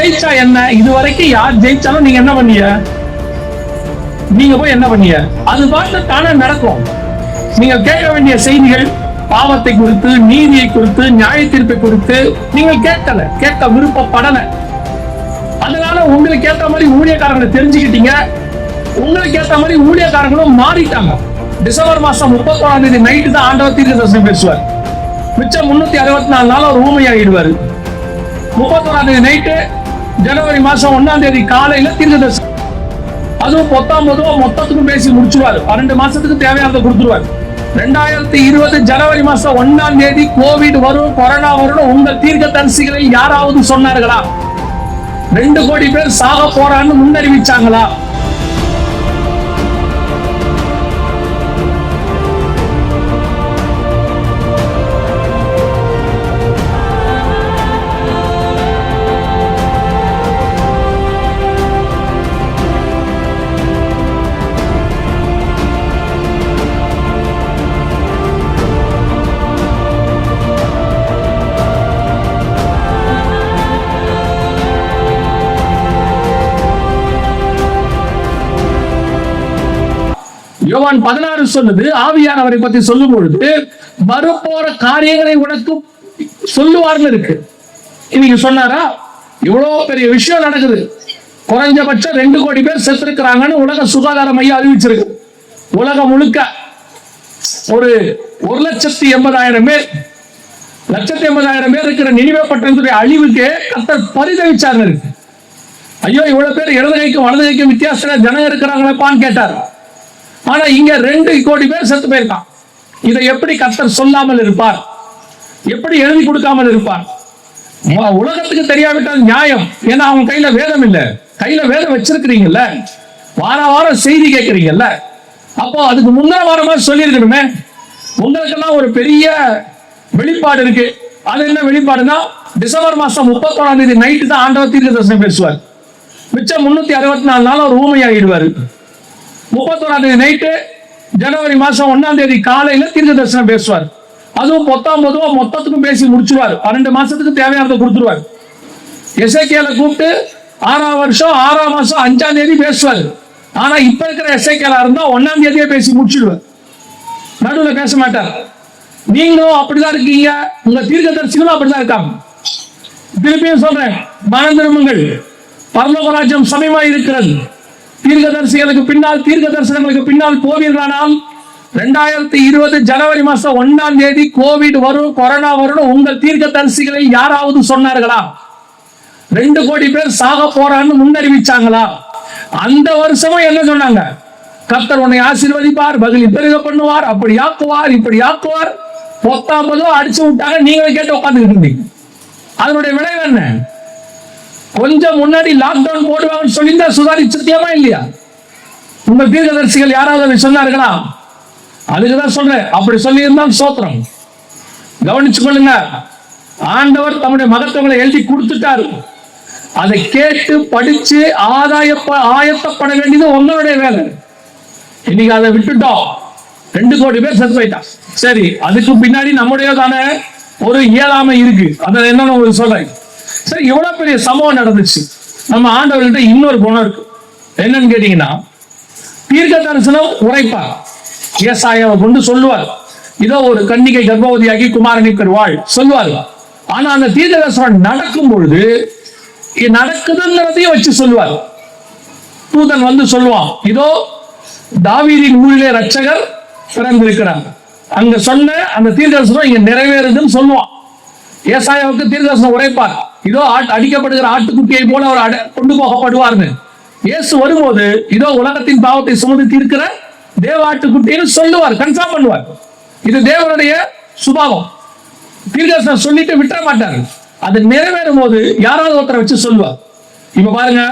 ஜெயிச்சா என்ன? இதுவரைக்கும் யார் ஜெயிச்சாலும் நீங்க என்ன பண்ணீங்க? நீங்க போய் என்ன பண்ணீங்க? அது பாட்டு தானே நடக்கும். நீங்க கேட்க வேண்டிய செய்திகள் பாவத்தை குறித்து, நீதியை குறித்து, நியாய தீர்ப்பை குறித்து நீங்கள் கேட்க விருப்பப்படல. அதனால உங்களுக்கு ஏத்த மாதிரி ஊழியக்காரங்களை தெரிஞ்சுக்கிட்டீங்க. உங்களுக்கு ஏத்த மாதிரி ஊழியக்காரங்களும் மாறிட்டாங்க. டிசம்பர் மாசம் 31ஆம் தேதி நைட்டு தான் ஆண்டவர் தீர்க்கதரிசனம் பேசுவார். மிச்சம் 364 நாள் அவர் ஊமையாகிடுவாரு. 31ஆம் தேதி நைட்டு, ஜனவரி மாசம் 1ஆம் தேதி காலையில தீர்க்கதரிசனம். அதுவும் 19 மொத்தத்துக்கும் பேசி முடிச்சுவாரு. 12 மாசத்துக்கு தேவையானதை கொடுத்துருவார். 2020 ஜனவரி மாசம் 1ஆம் தேதி கோவிட் வரும், கொரோனா வரும் உங்கள் தீர்க்கதரிசிகளை யாராவது சொன்னார்களா? 2 கோடி பேர் சாக போறான்னு முன்னறிவிச்சாங்களா? யோவான் 16 சொல்லுது, ஆவியானவரை பத்தி சொல்லும் பொழுது வரப்போற காரியங்களை உனக்கு சொல்லுவார்னு இருக்கு. இன்னைக்கு சொன்னாரா? இவ்வளவு பெரிய விஷயம் நடக்குது. குறைஞ்சபட்சம் 2 கோடி பேர் செத்துருக்கிறாங்கன்னு உலக சுகாதார மையம் அறிவிச்சிருக்கு. உலகம் முழுக்க ஒரு 1,80,000 பேர், 1,80,000 பேர் இருக்கிற நினிவே பட்டணத்துடைய அழிவுக்கு கர்த்தர் பரிதவிச்சார் இருக்கு. ஐயோ, இவ்வளவு பேர் இடது கைக்கும் வலது கைக்கும் வித்தியாசத்துல ஜனம் இருக்கிறாங்களப்பான்னு கேட்டார். ஆனா இங்க 2 கோடி பேர் செத்து போயிருக்கான். இதை எப்படி கர்த்தர் சொல்லாமல் இருப்பார்? எப்படி எழுதி கொடுக்காமல் இருப்பார்? உலகத்துக்கு தெரியாவிட்டால் நியாயம். ஏன்னா அவங்க கையில வேதம் இல்ல. கையில வேதம் வச்சிருக்கிறீங்கல்ல, வாரம் செய்தி கேட்கறீங்கல்ல, அப்போ அதுக்கு முந்தின வாரமா சொல்லி இருக்கணுமே. உங்களுக்கெல்லாம் ஒரு பெரிய வெளிப்பாடு இருக்கு. அது என்ன வெளிப்பாடுனா, டிசம்பர் மாசம் 31ஆம் தேதி நைட்டு தான் ஆண்டவர் தீர்க்கதரிசனம் பேசுவார். மிச்சம் 364 நாள் அவர் ஊமையாகிடுவாரு. 31ஆம் தேதி நைட்டு, ஜனவரி மாசம் 1ஆம் தேதி காலையில தீர்க்கதரிசனம் பேசுவார். அதுவும் 19 மொத்தத்துக்கும் பேசி முடிச்சுவார். 12 மாசத்துக்கு தேவையானதை கொடுத்துருவார். எசேக்கியேலை கூப்பிட்டு 6ஆம் வருஷம் 6ஆம் மாசம் 5ஆம் தேதி பேசுவார். ஆனா இப்ப இருக்கிற எசேக்கியேலா இருந்தா 1ஆம் தேதியே பேசி முடிச்சிடுவார். நடுவில் பேச மாட்டார். நீங்களும் அப்படிதான் இருக்கீங்க, உங்க தீர்க்கதரிசிகளும் அப்படிதான் இருக்காங்க. திருப்பியும் சொல்றேன், மனம் திரும்புங்கள், பரலோக ராஜ்யம் சமீபமாக இருக்கிறது. தீர்க்கதரிசிகளுக்கு பின்னால், தீர்க்க தரிசனங்களுக்கு பின்னால் போவீர்களானால் 2020 ஜனவரி மாசம் 1ஆம் தேதி கோவிட் வரும், கொரோனா வரும் உங்கள் தீர்க்கதரிசிகளை யாராவது சொன்னார்களா? 2 கோடி பேர் சாக போறான்னு முன்னறிவிச்சாங்களா? அந்த வருஷமும் என்ன சொன்னாங்க? கர்த்தர் உன்னை ஆசீர்வதிப்பார், பகிலி பெருக பண்ணுவார், அப்படி ஆக்குவார், இப்படி ஆக்குவார். 19 அடிச்சு விட்டாங்க. நீங்களே கேட்டு உட்காந்துக்கிட்டு இருந்தீங்க. அதனுடைய விளைவு என்ன? கொஞ்சம் முன்னாடி லாக்டவுன் போடுவாங்கன்னு சொல்லியிருந்தா சுதாரிச்சிருக்கியமா இல்லையா? உங்க தீர்க்கதரிசிகள் யாராவது சொன்னார்களா? அதுக்குதான் சொல்றேன், அப்படி சொல்லி இருந்தால் சோத்திரம். கவனிச்சு கொள்ளுங்க. ஆண்டவர் தம்முடைய மகத்துவங்களை எழுதி கொடுத்துட்டாரு. அதை கேட்டு படிச்சு ஆயத்தப்பட வேண்டியது உங்களுடைய வேலை. இன்னைக்கு அதை விட்டுட்டோம். 2 கோடி பேர் செத்து போயிட்டான். சரி, அதுக்கு பின்னாடி நம்முடையதான ஒரு இயலாமை இருக்கு. அதை என்னன்னு உங்களுக்கு சொல்றேன். சரி, இவ்வளவு பெரிய சம்பவம் நடந்துச்சு. நம்ம ஆண்டவர்கிட்ட இன்னொரு குணம் இருக்கு. என்னன்னு கேட்டீங்கன்னா, தீர்க்க தரிசனம் உரைப்பார். ஏசாயாவை கொண்டு சொல்லுவார், இதோ ஒரு கன்னிகை கர்ப்பவதியாகி குமாரனை பெறுவாள் சொல்லுவார். ஆனா அந்த தீர்க்க தரிசனம் நடக்கும் பொழுது நடக்குதுங்கிறதையும் வச்சு சொல்லுவார். தூதன் வந்து சொல்லுவான், இதோ தாவீதின் ஊரிலே ரட்சகர் பிறந்திருக்கிறார். அங்க சொன்ன அந்த தீர்க்க தரிசனம் இங்க நிறைவேறுதுன்னு சொல்லுவான். ஏசாயாவுக்கு தீர்க்கதரிசனம் உரைப்பார், இதோ அடிக்கப்படுகிற ஆட்டுக்குட்டியை போல அவர் கொண்டு போகப்படுவார்னு. இயேசு வரும்போது இதோ உலகத்தின் பாவத்தை சுமந்து தீர்க்கிற தேவ ஆட்டுக்குட்டின்னு சொல்லுவார், கன்ஃபார்ம் பண்ணுவார். இது தேவனுடைய சுபாவம். தீர்க்கதரிசனம் சொல்லிட்டு விட்டுற மாட்டார். அது நிறைவேறும் போது யாராவது ஒருத்தரை வச்சு சொல்லுவார். இப்ப பாருங்க,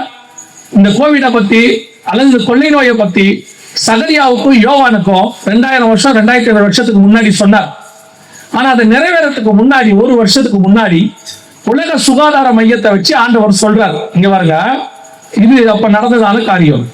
இந்த கோவிடை பத்தி அல்லது இந்த கொள்ளை நோயை பத்தி சகரியாவுக்கும் யோவானுக்கும் 2000 வருஷம் 2500 வருஷத்துக்கு முன்னாடி சொன்னார். ஆனா அதை நிறைவேறதுக்கு முன்னாடி 1 வருஷத்துக்கு முன்னாடி உலக சுகாதார மையத்தை வச்சு ஆண்டவர் சொல்றாரு. இங்க பாருங்க, இது அப்ப நடந்ததான காரியம்.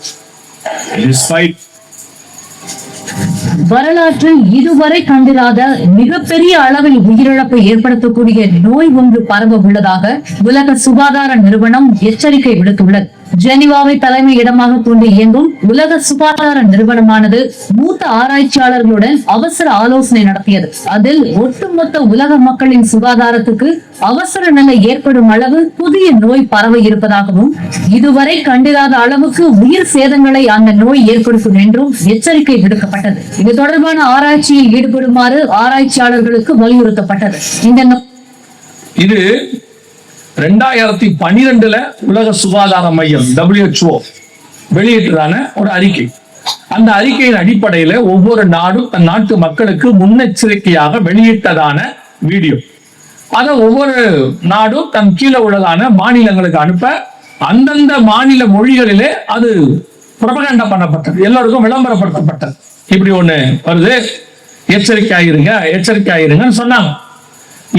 வரலாற்றில் இதுவரை கண்டிராத மிகப்பெரிய அளவில் உயிரிழப்பை ஏற்படுத்தக்கூடிய நோய் ஒன்று பரவ உள்ளதாக உலக சுகாதார நிறுவனம் எச்சரிக்கை விடுத்துள்ளது. ஜெனீவாவை தலைமை இடமாக கொண்டு இயங்கும் உலக சுகாதார நிறுவனமானது மூத்த ஆராய்ச்சியாளர்களுடன் அவசர ஆலோசனை நடத்தியது. அதில் ஒட்டுமொத்த உலக மக்களின் சுகாதாரத்துக்கு அவசர நிலை ஏற்படும் அளவு புதிய நோய் பரவ இருப்பதாகவும் இதுவரை கண்டிராத அளவுக்கு உயிர் சேதங்களை அந்த நோய் ஏற்படுத்தும் என்றும் எச்சரிக்கை விடுக்கப்பட்டது. இது தொடர்பான ஆராய்ச்சியில் ஈடுபடுமாறு ஆராய்ச்சியாளர்களுக்கு வலியுறுத்தப்பட்டது. இது 2012 உலக சுகாதார மையம் WHO வெளியிட்டதான ஒரு அறிக்கை. அந்த அறிக்கையின் அடிப்படையில ஒவ்வொரு நாடும் தன் நாட்டு மக்களுக்கு முன்னெச்சரிக்கையாக வெளியிட்டதான வீடியோ அதை ஒவ்வொரு நாடும் தன் கீழே உள்ளதான மாநிலங்களுக்கு அனுப்ப அந்தந்த மாநில மொழிகளிலே அது புரபகண்டா பண்ணப்பட்டது, எல்லாருக்கும் விளம்பரப்படுத்தப்பட்டது. இப்படி ஒண்ணு வருது, எச்சரிக்கையாயிருங்கன்னு சொன்னாங்க.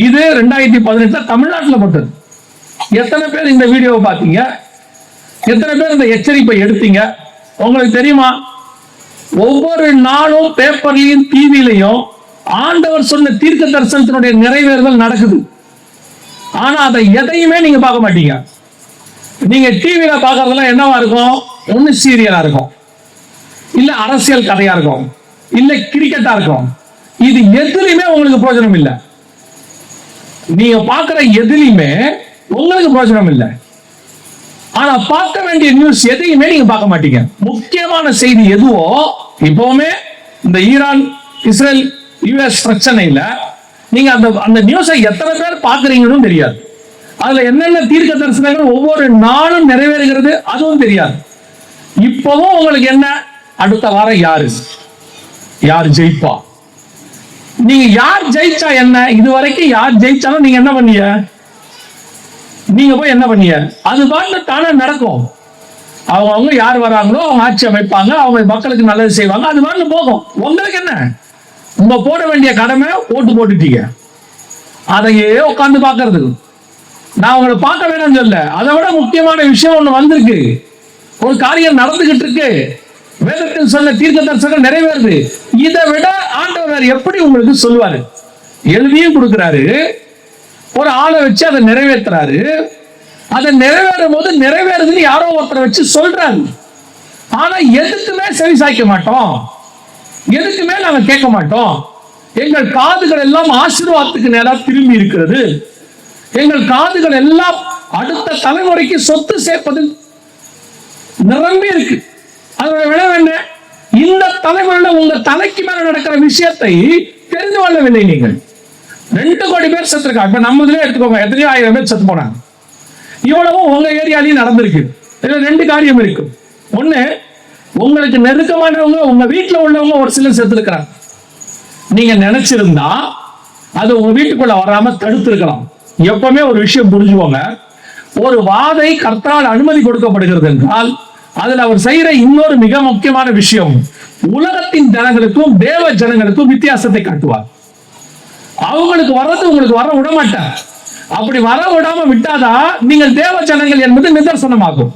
இது 2018 தமிழ்நாட்டில் போட்டது. எத்தனை பேர் இந்த வீடியோவை பார்த்தீங்க? எத்தனை பேர் இந்த எச்சரிப்பை எடுத்தீங்க? உங்களுக்கு தெரியுமா, ஒவ்வொரு நாளும் பேப்பர்லயும் டிவிலையும் ஆண்டவர் சொன்ன தீர்க்க தரிசனத்தினுடைய நிறைவேறுதல் நடக்குது. ஆனா அதை எதையுமே நீங்க பார்க்க மாட்டீங்க. நீங்க டிவியில பார்க்கறதெல்லாம் என்னவா இருக்கும்? ஒண்ணு சீரியலா இருக்கும், இல்ல அரசியல் கதையா இருக்கும், இல்ல கிரிக்கெட்டா இருக்கும். இது எதுலையுமே உங்களுக்கு பிரயோஜனம் இல்லை. நீங்க பார்க்கிற எதுலையுமே உங்களுக்கு பிரயோஜனம் இல்லை. ஆனா பார்க்க வேண்டிய நியூஸ் எதையுமே நீங்க பார்க்க மாட்டீங்க. முக்கியமான செய்தி எதுவோ, இப்பவுமே இந்த ஈரான் இஸ்ரேல் US பிரச்சனையில நீங்க அந்த நியூஸை எத்தனை பேர் பாக்குறீங்கன்னு தெரியாது. அதுல என்னென்ன தீர்க்க தரிசனங்கள் ஒவ்வொரு நாளும் நிறைவேறுகிறது அதுவும் தெரியாது. இப்பவும் உங்களுக்கு என்ன, அடுத்த வாரம் யார் ஜெயிப்பா, நீங்க யார் ஜெயிச்சா என்ன, இதுவரைக்கும் யார் ஜெயிச்சாலும் நீங்க என்ன பண்ணீங்க, நீங்க போய் என்ன பண்ணீங்க, அது பாட்டு தானே நடக்கும். அவங்க யார் வராங்களோ அவங்க ஆட்சி அமைப்பாங்க, அவங்க மக்களுக்கு நல்லது செய்வாங்க, அது பாட்டு போகும். உங்களுக்கு என்ன, உங்க போட வேண்டிய கடமை ஓட்டு போட்டுட்டீங்க, அதையே உட்கார்ந்து பாக்குறதுக்கு. நான் உங்களை பார்க்க வேணும்னு சொல்ல, அதை விட முக்கியமான விஷயம் ஒண்ணு வந்திருக்கு. ஒரு காரியம் நடந்துகிட்டு இருக்கு, வேதத்தில் சொன்ன தீர்க்க தரிசனம் நிறைவேறுது. இதை விட ஆண்டவர் எப்படி உங்களுக்கு சொல்லுவாரு? எழுதியும் கொடுக்கிறாரு, ஒரு ஆளை வச்சு அதை நிறைவேற்றுறாரு. அதை நிறைவேறும் போது நிறைவேறுதுன்னு யாரோ ஒருத்தரை வச்சு சொல்றாரு. ஆனா எதுக்குமே செவி சாய்க்க மாட்டோம், எதுக்குமே நாங்க கேட்க மாட்டோம். எங்கள் காதுகள் எல்லாம் ஆசீர்வாதத்துக்கு நேராக திரும்பி இருக்கிறது. எங்கள் காதுகள் எல்லாம் அடுத்த தலைமுறைக்கு சொத்து சேர்ப்பது நிரம்பி இருக்கு. அதோட விளைவு என்ன? இந்த தலைமுறையில உங்க தலைக்கு மேல நடக்கிற விஷயத்தை தெரிந்து கொள்ளவில்லை. நீங்கள் 2 கோடி பேர் செத்துருக்காங்க. இப்ப நம்ம இதுல எடுத்துக்கோங்க, எத்தனையோ 1000 பேர் செத்து போனாங்க. இவ்வளவும் உங்க ஏரியாலையும் நடந்திருக்கு. இதுல 2 காரியம் இருக்கு. ஒண்ணு, உங்களுக்கு நெருக்கமானவங்க உங்க வீட்டுல உள்ளவங்க ஒரு சிலர் செத்து இருக்கிறாங்க. நீங்க நினைச்சிருந்தா அது உங்க வீட்டுக்குள்ள வராம தடுத்து இருக்கலாம். எப்பவுமே ஒரு விஷயம் புரிஞ்சுக்கோங்க, ஒரு வாதை கர்த்தரால் அனுமதி கொடுக்கப்படுகிறது என்றால் அதுல அவர் செய்யற இன்னொரு மிக முக்கியமான விஷயம், உலகத்தின் ஜனங்களுக்கும் தேவ ஜனங்களுக்கும் வித்தியாசத்தை காட்டுவார். அவங்களுக்கு வர்றது உங்களுக்கு வர விட மாட்டார். அப்படி வர விடாம விட்டாதான் நீங்கள் தேவ ஜனங்கள் என்பது நிதர்சனமாகும்.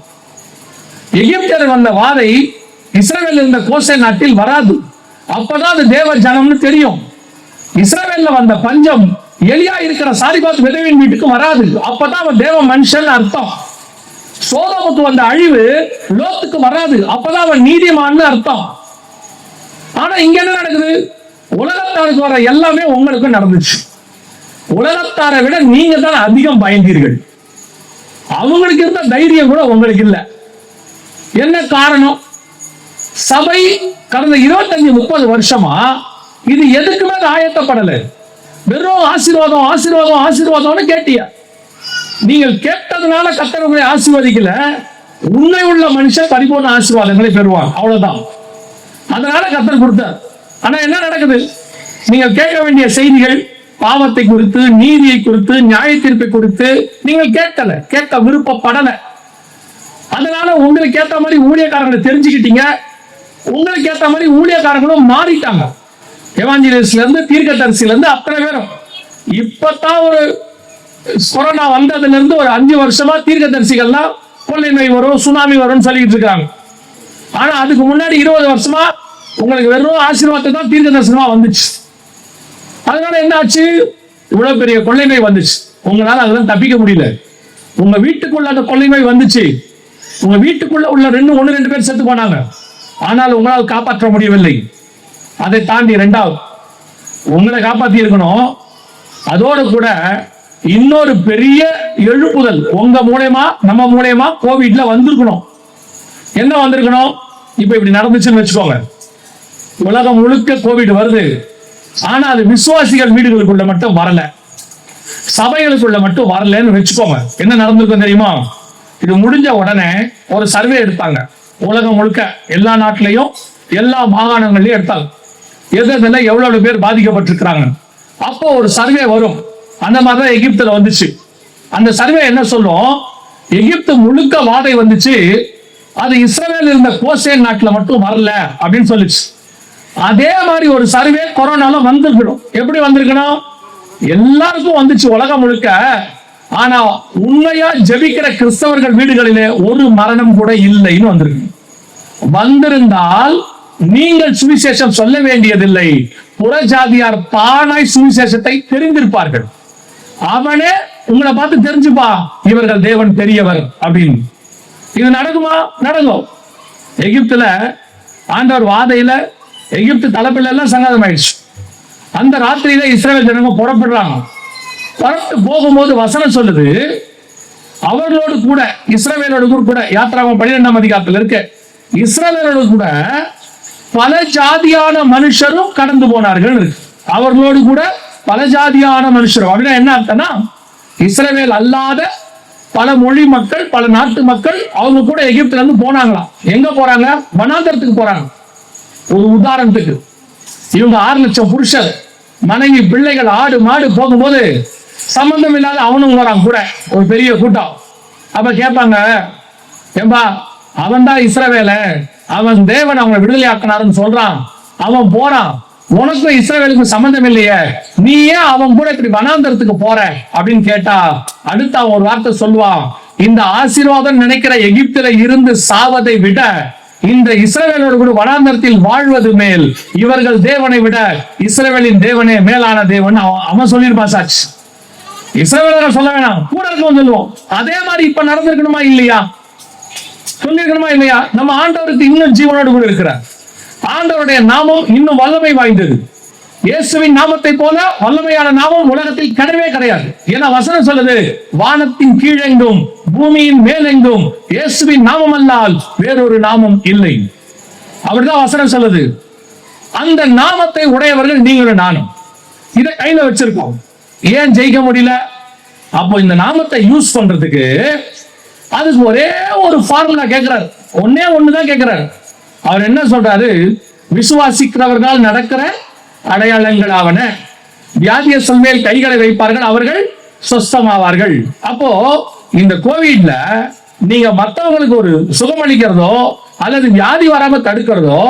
எகிப்தியர் வந்த வாதை இஸ்ரவேல் இருந்த கோசே நாட்டில் வராது. அப்பதான் அது தேவ ஜனம்னு தெரியும். இஸ்ரவேல்ல வந்த பஞ்சம் எலியா இருக்கிற சாரிபாத் விதவின் வீட்டுக்கு வராது. அப்பதான் அவன் தேவ மனுஷன் அர்த்தம். சோதோமுக்கு வந்த அழிவு லோத்துக்கு வராது. அப்பதான் அவன் நீதிமான்னு அர்த்தம். ஆனா இங்க என்ன நடக்குது? உலகத்தாருக்கு வர எல்லாமே உங்களுக்கு நடந்துச்சு. உலகத்தாரை விட நீங்க தான் அதிகம் பயந்தீர்கள். அவங்களுக்கு இருந்த தைரியம் கூட உங்களுக்கு இல்லை. என்ன காரணம்? சபை கடந்த 25-30 வருஷமா இது எதுக்குமே ஆயத்தப்படலை. வெறும் ஆசீர்வாதம் ஆசீர்வாதம் ஆசீர்வாதம்னு கேட்டிய. நீங்கள் கேட்டதுனால கர்த்தர் உங்களை ஆசீர்வதிக்கல. உண்மை உள்ள மனுஷன் பரிபூர்ண ஆசீர்வாதங்களை பெறுவான், அவ்வளவுதான். அதனால கர்த்தர் கொடுத்தார். ஆனா என்ன நடக்குது? நீங்கள் கேட்க வேண்டிய செய்திகள் பாவத்தை குறித்து, நீதியை குறித்து, நியாய தீர்ப்பை குறித்து நீங்கள் கேட்கல, கேட்க விருப்பப்படல. அதனால உங்களுக்கு ஏத்த மாதிரி ஊழியக்காரங்களை தெரிஞ்சுக்கிட்டீங்க. உங்களுக்கு ஏத்த மாதிரி ஊழியக்காரங்களும் மாறிட்டாங்க. எவாஞ்சலிஸ்ட்ல இருந்து தீர்க்கதரிசில இருந்து அத்தனை பேரும். இப்பதான் ஒரு கொரோனா வந்ததுல இருந்து ஒரு 5 வருஷமா தீர்க்கதரிசிகள்லாம் கொள்ளை நோய் வரும், சுனாமி வரும்னு சொல்லிட்டு இருக்காங்க. ஆனா அதுக்கு முன்னாடி 20 வருஷமா உங்களுக்கு வெறும் ஆசீர்வாதத்தை தான் தீர்க்க தரிசனமா வந்துச்சு. அதனால என்ன ஆச்சு? இவ்வளவு பெரிய கொள்ளை நோய் வந்துச்சு. உங்களால அதெல்லாம் தப்பிக்க முடியல. உங்க வீட்டுக்குள்ள அந்த கொள்ளை நோய் வந்துச்சு. உங்க வீட்டுக்குள்ள உள்ள ஒன்னு ரெண்டு பேர் செத்து போனாங்க. ஆனால் உங்களால் காப்பாற்ற முடியவில்லை. அதை தாண்டி இரண்டாவது உங்களை காப்பாத்தி இருக்கணும். அதோடு கூட இன்னொரு பெரிய எழுப்புதல் உங்க மூலமா நம்ம மூலமா கோவிட்ல வந்திருக்கணும். என்ன வந்திருக்கணும்? இப்ப இப்படி நடந்துச்சுன்னு வச்சுக்கோங்க. உலகம் முழுக்க கோவிட் வருது. ஆனா அது விசுவாசிகள் வீடுகளுக்குள்ள மட்டும் வரல, சபைகளுக்குள்ள மட்டும் வரலன்னு வச்சுக்கோங்க. என்ன நடந்திருக்கும் தெரியுமா? இது முடிஞ்ச உடனே ஒரு சர்வே எடுத்தாங்க. உலகம் முழுக்க எல்லா நாட்டிலையும் எல்லா மாகாணங்களையும் எடுத்தாங்க. எதுல எவ்வளவு பேர் பாதிக்கப்பட்டிருக்கிறாங்க. அப்போ ஒரு சர்வே வரும். அந்த மாதிரிதான் எகிப்துல வந்துச்சு. அந்த சர்வே என்ன சொல்லும்? எகிப்து முழுக்க வாதை வந்துச்சு, அது இஸ்ரவேல் இருந்த கோசேன் நாட்டுல மட்டும் வரல அப்படின்னு சொல்லிச்சு. அதே மாதிரி ஒரு சர்வே கொரோனால வந்திருக்கணும். எப்படி வந்திருக்கணும்? எல்லாருக்கும் வந்துச்சு உலகம் முழுக்க. ஆனா உண்மையா ஜெபிக்கிற கிறிஸ்தவர்கள் வீடுகளிலே ஒரு மரணம் கூட இல்லைன்னு வந்திருக்கு. வந்திருந்தால் நீங்கள் சுவிசேஷம் சொல்ல வேண்டியதில்லை. புறஜாதியார் தானாய் சுவிசேஷத்தை தெரிந்திருப்பார்கள். அவனே உங்களை பார்த்து தெரிஞ்சுப்பா, இவர்கள் தேவன் பெரியவர் அப்படின்னு. இது நடக்குமா? நடக்கும். எகிப்துல ஆண்டவர் வாதையில எகிப்து தலைப்பில எல்லாம் சங்காதம் ஆயிடுச்சு. அந்த ராத்திரியில இஸ்ரவேல் ஜனங்க புறப்படுறாங்க. புறப்பட்டு போகும்போது வசனம் சொல்லுது, அவர்களோடு கூட இஸ்ரவேலோடு கூட யாத்திராகமம் 12ஆம் அதிகாரத்தில் இருக்கு, இஸ்ரவேலோடு கூட பல ஜாதியான மனுஷரும் கடந்து போனார்கள். அவர்களோடு கூட பல ஜாதியான மனுஷரும் அப்படின்னா என்ன அர்த்தம்னா, இஸ்ரவேல் அல்லாத பல மொழி மக்கள், பல நாட்டு மக்கள் அவங்க கூட எகிப்துல இருந்து போனாங்களாம். எங்க போறாங்க? வனாந்தரத்துக்கு போறாங்க. ஒரு உதாரணத்துக்கு இவங்க 6 லட்சம் புருஷர், மனைவி, பிள்ளைகள், ஆடு மாடு போகும்போது சம்பந்தம் இல்லாத அவனும் வரான் கூட, ஒரு பெரிய கூட்டம். அப்ப கேட்பாங்க, ஏம்பா அவன் தான் இஸ்ரவேல, அவன் தேவன் அவங்களை விடுதலை ஆக்கினாருன்னு சொல்றான், அவன் போறான், உனக்கும் இஸ்ரவேலுக்கும் சம்பந்தம் இல்லையே, நீ ஏன் அவன் கூட இப்படி வனாந்தரத்துக்கு போற அப்படின்னு கேட்டா அடுத்த அவன் ஒரு வார்த்தை சொல்லுவான், இந்த ஆசீர்வாதம் நினைக்கிற எகிப்துல இருந்து சாவதை விட இந்த இஸ்ரவேலோடு கூட வனாந்தரத்தில் வாழ்வது மேல், இவர்கள் தேவனை விட இஸ்ரவேலின் தேவனே மேலான தேவன் அவன் சொல்லியிருப்பான். சாட்சி இஸ்ரவேலர்கள் சொல்ல வேணாம், கூட இருக்கவும் சொல்லுவோம். அதே மாதிரி இப்ப நடந்திருக்கணுமா இல்லையா? சொல்லிருக்கணுமா இல்லையா? நம்ம ஆண்டவருக்கு இன்னும் ஜீவனோடு கூட இருக்கிறார். ஆண்டவருடைய நாமம் இன்னும் வல்லமை வாய்ந்தது. இயேசுவின் நாமத்தை போல வல்லமையான நாமம் உலகத்தில் கிடையவே கிடையாது. ஏன்னா வசனம் சொல்லுது, வானத்தின் கீழெங்கும் பூமியின் மேலெங்கும் இயேசுவின் நாமம் அல்லால் வேறொரு நாமம் இல்லை. அப்படிதான் வசனம் சொல்லுது. அந்த நாமத்தை உடையவர்கள் நீங்களும் நானும். இதை கையில வச்சிருக்கோம். ஏன் ஜெயிக்க முடியல? அப்போ இந்த நாமத்தை யூஸ் பண்றதுக்கு அதுக்கு ஒரே ஒரு ஃபார்முலா கேட்கிறார். ஒன்னே ஒண்ணுதான் கேட்கிறார். அவர் என்ன சொல்றாரு? விசுவாசிக்கிறவர்கள் நடக்கிற அடையாளங்களாவன, வியாதியஸ்தர் மேல் கைகளை வைப்பார்கள், அவர்கள் சொஸ்தமாவார்கள். அப்போ இந்த கோவிட்ல நீங்க மற்றவங்களுக்கு ஒரு சுகமளிக்கிறதோ அல்லது வியாதி வராம தடுக்கிறதோ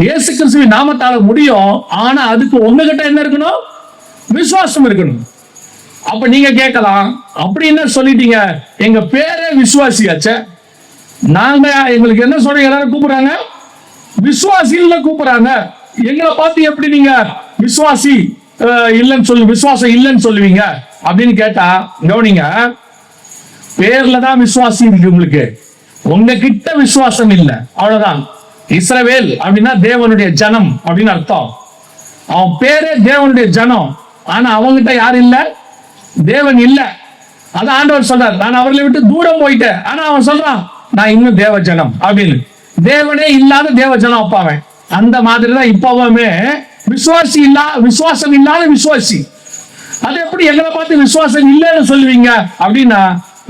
இயேசு கிறிஸ்துவின் நாமத்தால முடியும். ஆனா அதுக்கு உங்ககிட்ட என்ன இருக்கணும்? விசுவாசம் இருக்கணும். அப்ப நீங்க கேட்கலாம், அப்படி என்ன சொல்லிட்டீங்க, எங்க பேரே விசுவாசியாச்சே, நாங்க எங்களுக்கு என்ன சொல்றீங்க? எல்லாரும் கூப்பிடுறாங்க விசுவாசில கூப்பிடுறாங்க, எங்களை பார்த்து எப்படி நீங்க விசுவாசி இல்லைன்னு சொல்லு, விசுவாசம் இல்லைன்னு சொல்லுவீங்க அப்படின்னு கேட்டா, கவனிங்க, பேர்ல தான் விசுவாசி இருக்கு உங்களுக்கு, உங்ககிட்ட விசுவாசம் இல்லை, அவ்வளவுதான். இஸ்ரவேல் அப்படின்னா தேவனுடைய ஜனம் அப்படின்னு அர்த்தம். அவன் பேரே தேவனுடைய ஜனம், ஆனா அவங்கிட்ட யாரு இல்ல? தேவன் இல்ல. அதான் ஆண்டவர் சொல்றார், நான் அவர்களை விட்டு தூரம் போயிட்டேன், ஆனா அவன் சொல்றான் நான் இன்னும் தேவ ஜனம் அப்படின்னு. தேவனே இல்லாத தேவ ஜனம் அப்பாவன். அந்த மாதிரிதான் இப்பவுமே விசுவாசம் இல்லாத விசுவாசி. அது எப்படி எங்களை பார்த்து விசுவாசம் இல்லைன்னு சொல்லுவீங்க அப்படின்னா,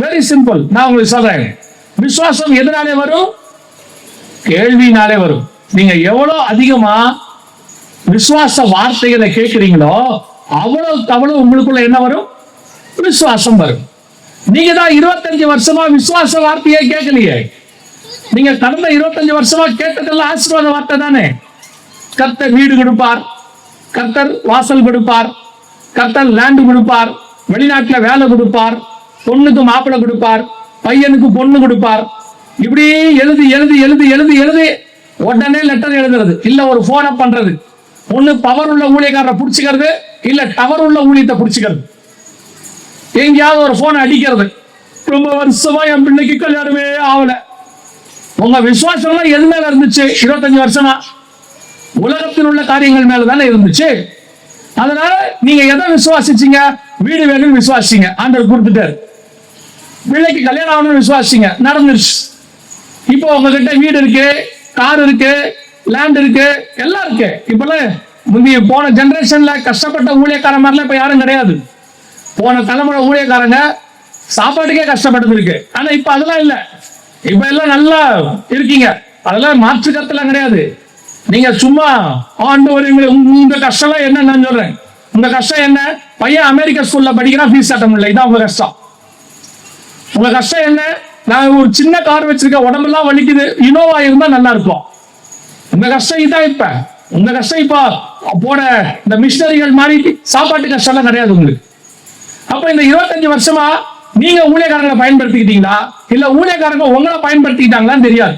வெரி சிம்பிள், நான் உங்களுக்கு சொல்றேன். விசுவாசம் எதனாலே வரும்? கேள்வினாலே வரும். நீங்க எவ்வளவு அதிகமா விசுவாச வார்த்தைகளை கேட்கிறீங்களோ அவ்வளவு உங்களுக்குள்ள என்ன வரும்? விசுவாசம் வரும். நீங்க தான் 25 வருஷமா விசுவாச வார்த்தையை கேட்கலையே. நீங்க கடந்த 25 வருஷமா கேட்டதெல்லாம் ஆசீர்வாத வார்த்தை தானே. கர்த்தர் வீடு கொடுப்பார், கர்த்தர் வாசல் கொடுப்பார், கர்த்தர் லேண்ட் கொடுப்பார், வெளிநாட்டுல வேலை கொடுப்பார், பொண்ணுக்கு மாப்பிள்ளை கொடுப்பார், பையனுக்கு பொண்ணு கொடுப்பார். இப்படி எழுதி எழுதி எழுதி எழுதி எழுதி உடனே லெட்டர் எழுதுறது, இல்ல ஒரு போனை பண்றது, ஒண்ணு பவர் உள்ள ஊழியக்காரரை புடிச்சுக்கிறது, இல்ல டவர் உள்ள ஊழியத்தை புடிச்சுக்கிறது, எங்கேயாவது ஒரு போனை அடிக்கிறது. ரொம்ப வருஷமா என் பிள்ளைக்கு கல்யாணமே ஆகல. உங்க விசுவாசம் எது மேல இருந்துச்சு? 25 வருஷமா உலகத்தில் உள்ள காரியங்கள் மேலதானே இருந்துச்சு. அதனால நீங்க எதை விசுவாசிச்சீங்க? வீடு வேணும்னு விசுவாசிங்க, ஆண்டவர் கொடுத்துட்டாரு. பிள்ளைக்கு கல்யாணம் ஆகணும்னு விசுவாசிங்க, நடந்துருச்சு. இப்போ உங்ககிட்ட வீடு இருக்கு, கார் இருக்கு, லேண்ட் இருக்கு, எல்லாம் இருக்கு. இப்பெல்லாம் முந்தைய போன ஜெனரேஷன்ல கஷ்டப்பட்ட ஊழியக்கார மாதிரிலாம் இப்ப யாரும் கிடையாது. போன தலைமுறை ஊழியக்காரங்க சாப்பாட்டுக்கே கஷ்டப்பட்டது இருக்கு. ஆனா இப்ப அதெல்லாம் இல்ல. இப்ப எல்லாம் நல்லா இருக்கீங்க, அதெல்லாம் மாற்று கருத்துலாம் கிடையாது. நீங்க சும்மா ஆண்டவர் உங்க கஷ்டம் எல்லாம் என்ன நான் சொல்றேன். உங்க கஷ்டம் என்ன? பையன் அமெரிக்கா ஸ்கூல்ல படிக்கிறான், ஃபீஸ் கட்ட முடியல, இதான் உங்க கஷ்டம். உங்க கஷ்டம் என்ன? நான் ஒரு சின்ன கார் வச்சிருக்கேன், உடம்பெல்லாம் வலிக்குது, இனோவா இருந்தா நல்லா இருக்கும். உங்க கஷ்டம் இதான். இப்ப உங்க கஷ்டம் இப்ப போட இந்த மிஷினரிகள் மாதிரி சாப்பாட்டு கஷ்டம் எல்லாம் கிடையாது உங்களுக்கு. அப்ப இந்த 25 வருஷமா நீங்க ஊழியக்காரங்களை பயன்படுத்திக்கிட்டீங்களா, இல்ல ஊழியக்காரங்க உங்களை பயன்படுத்திக்கிட்டாங்களான்னு தெரியாது.